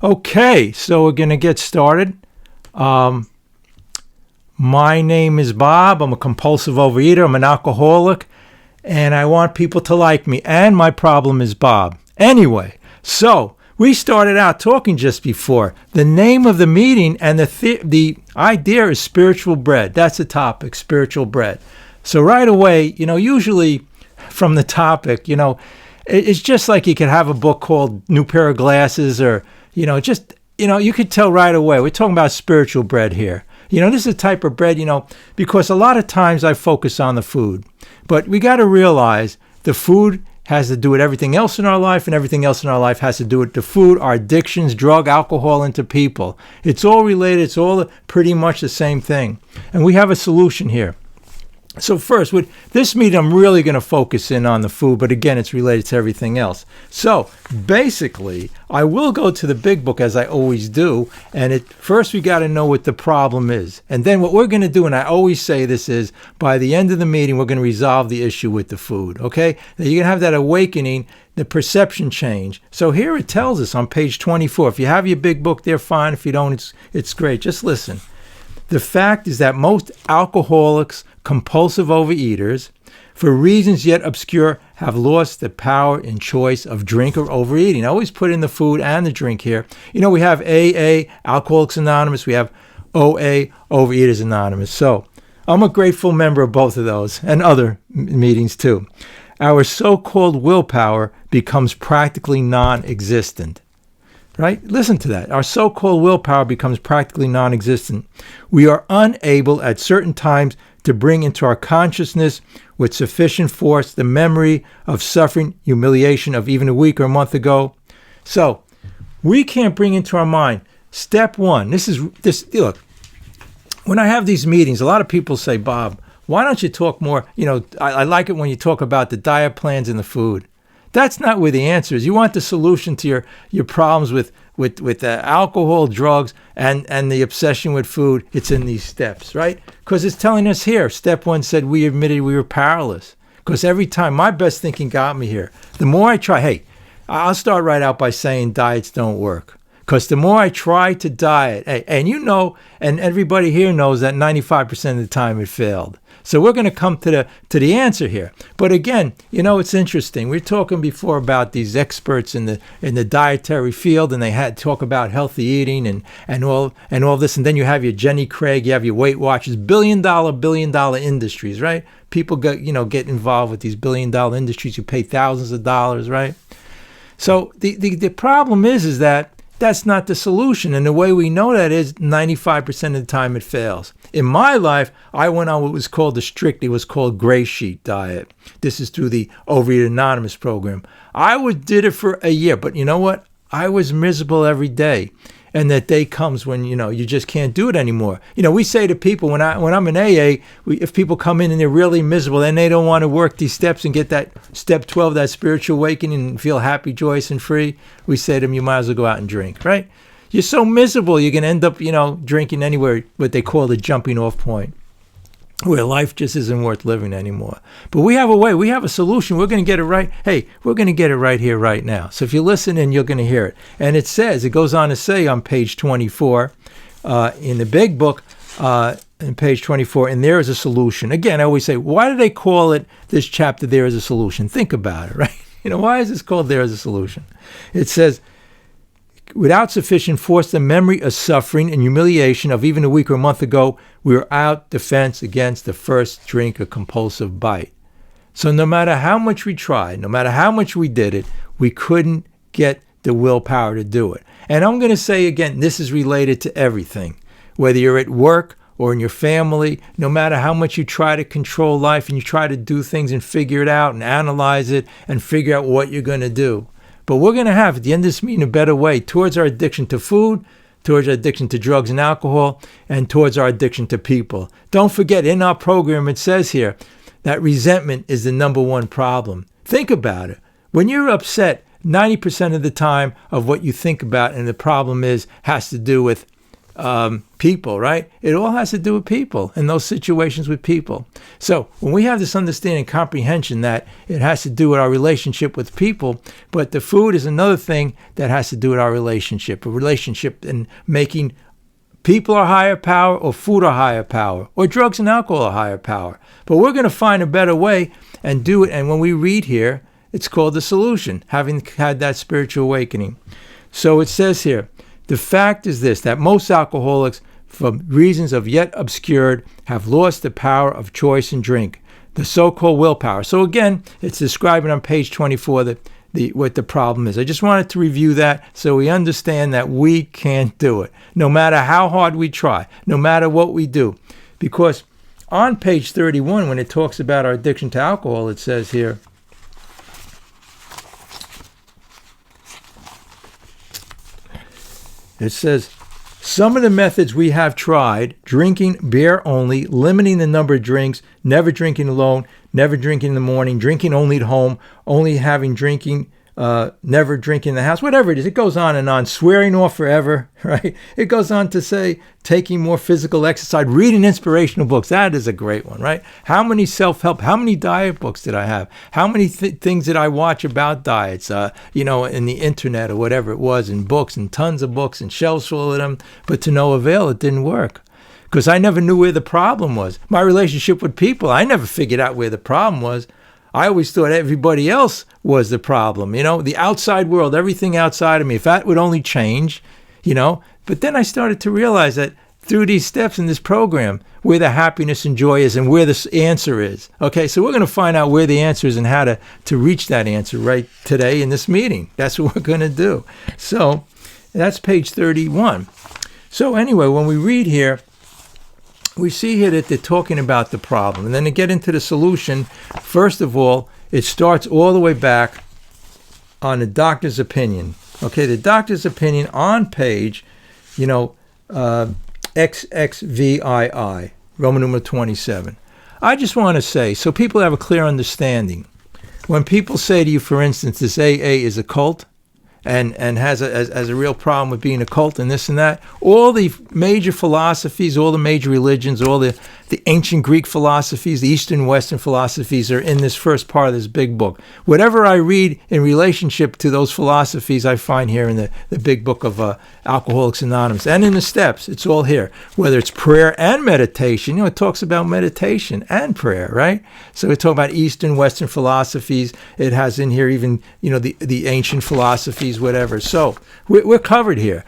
Okay, so we're going to get started. My name is Bob. I'm a compulsive overeater. I'm an alcoholic, and I want people to like me. And my problem is Bob. Anyway, so we started out talking just before. The name of the meeting and the idea is spiritual bread. That's the topic, spiritual bread. So right away, usually from the topic, it's just like you could have a book called New Pair of Glasses or you could tell right away. We're talking about spiritual bread here. This is a type of bread, because a lot of times I focus on the food. But we got to realize the food has to do with everything else in our life, and everything else in our life has to do with the food, our addictions, drug, alcohol, and to people. It's all related. It's all pretty much the same thing. And we have a solution here. So first, with this meeting, I'm really going to focus in on the food, but again, it's related to everything else. So basically, I will go to the big book as I always do, and first we got to know what the problem is. And then what we're going to do, and I always say this is, by the end of the meeting, we're going to resolve the issue with the food, okay? Now, you're going to have that awakening, the perception change. So here it tells us on page 24. If you have your big book there, fine. If you don't, it's great. Just listen. The fact is that most alcoholics, compulsive overeaters, for reasons yet obscure, have lost the power and choice of drink or overeating. I always put in the food and the drink here. We have AA, Alcoholics Anonymous. We have OA, Overeaters Anonymous. So I'm a grateful member of both of those and other meetings too. Our so-called willpower becomes practically non-existent. Right? Listen to that. Our so-called willpower becomes practically non-existent. We are unable at certain times to bring into our consciousness with sufficient force the memory of suffering, humiliation of even a week or a month ago. So we can't bring into our mind. Step one, look, when I have these meetings, a lot of people say, Bob, why don't you talk more? I like it when you talk about the diet plans and the food. That's not where the answer is. You want the solution to your problems with alcohol, drugs, and the obsession with food. It's in these steps, right? Because it's telling us here. Step one said we admitted we were powerless. Because every time, my best thinking got me here. The more I try, I'll start right out by saying diets don't work. Because the more I try to diet, and everybody here knows that 95% of the time it failed. So we're going to come to the answer here. But again, it's interesting. We were talking before about these experts in the dietary field, and they had talk about healthy eating and all this. And then you have your Jenny Craig, you have your Weight Watchers, billion dollar industries, right? People get involved with these billion dollar industries. You pay thousands of dollars, right? So the problem is that that's not the solution. And the way we know that is 95% of the time it fails. In my life, I went on what was called it was called gray sheet diet. This is through the Overeater Anonymous program. I did it for a year, but you know what? I was miserable every day. And that day comes when, you just can't do it anymore. We say to people, when I'm in AA, if people come in and they're really miserable, then they don't want to work these steps and get that step 12, that spiritual awakening, and feel happy, joyous, and free, we say to them, you might as well go out and drink, right? You're so miserable, you can end up, drinking anywhere, what they call the jumping off point, where life just isn't worth living anymore. But we have a way, we have a solution. We're going to get it right. Hey, we're going to get it right here, right now. So if you listen in, you're going to hear it. And it goes on to say on page 24, in the big book, in page 24, and there is a solution. Again, I always say, why do they call it this chapter, There is a Solution? Think about it, right? Why is this called There is a Solution? It says, without sufficient force, the memory of suffering and humiliation of even a week or a month ago, we were out defense against the first drink or compulsive bite. So no matter how much we tried, no matter how much we did it, we couldn't get the willpower to do it. And I'm going to say again, this is related to everything. Whether you're at work or in your family, no matter how much you try to control life and you try to do things and figure it out and analyze it and figure out what you're going to do. But we're going to have, at the end of this meeting, a better way towards our addiction to food, towards our addiction to drugs and alcohol, and towards our addiction to people. Don't forget, in our program, it says here that resentment is the number one problem. Think about it. When you're upset, 90% of the time of what you think about and the problem has to do with people, right? It all has to do with people and those situations with people. So when we have this understanding and comprehension that it has to do with our relationship with people, but the food is another thing that has to do with our relationship, a relationship and making people are higher power or food are higher power or drugs and alcohol are higher power. But we're going to find a better way and do it. And when we read here, it's called the solution, having had that spiritual awakening. So it says here, the fact is this, that most alcoholics, for reasons of yet obscured, have lost the power of choice and drink, the so-called willpower. So again, it's describing on page 24 what the problem is. I just wanted to review that so we understand that we can't do it, no matter how hard we try, no matter what we do. Because on page 31, when it talks about our addiction to alcohol, it says here, it says, some of the methods we have tried, drinking beer only, limiting the number of drinks, never drinking alone, never drinking in the morning, drinking only at home, only having drinking, never drinking in the house, whatever it is. It goes on and on, swearing off forever, right? It goes on to say taking more physical exercise, reading inspirational books. That is a great one, right? How many self-help, how many diet books did I have? How many things did I watch about diets, in the internet or whatever it was, in books and tons of books and shelves full of them, but to no avail. It didn't work. Because I never knew where the problem was. My relationship with people, I never figured out where the problem was. I always thought everybody else was the problem, the outside world, everything outside of me. If that would only change, But then I started to realize that through these steps in this program, where the happiness and joy is and where the answer is. Okay, so we're going to find out where the answer is and how to reach that answer right today in this meeting. That's what we're going to do. So that's page 31. So anyway, when we read here, we see here that they're talking about the problem. And then to get into the solution, first of all, it starts all the way back on the doctor's opinion. Okay, the doctor's opinion on page, XXVII, Roman numeral 27. I just want to say, so people have a clear understanding. When people say to you, for instance, this AA is a cult, and has a real problem with being a cult and this and that. All the major philosophies, all the major religions, all the ancient Greek philosophies, the Eastern and Western philosophies are in this first part of this big book. Whatever I read in relationship to those philosophies, I find here in the big book of Alcoholics Anonymous. And in the steps, it's all here. Whether it's prayer and meditation, it talks about meditation and prayer, right? So we talk about Eastern, Western philosophies. It has in here even, the ancient philosophies, whatever. So we're covered here.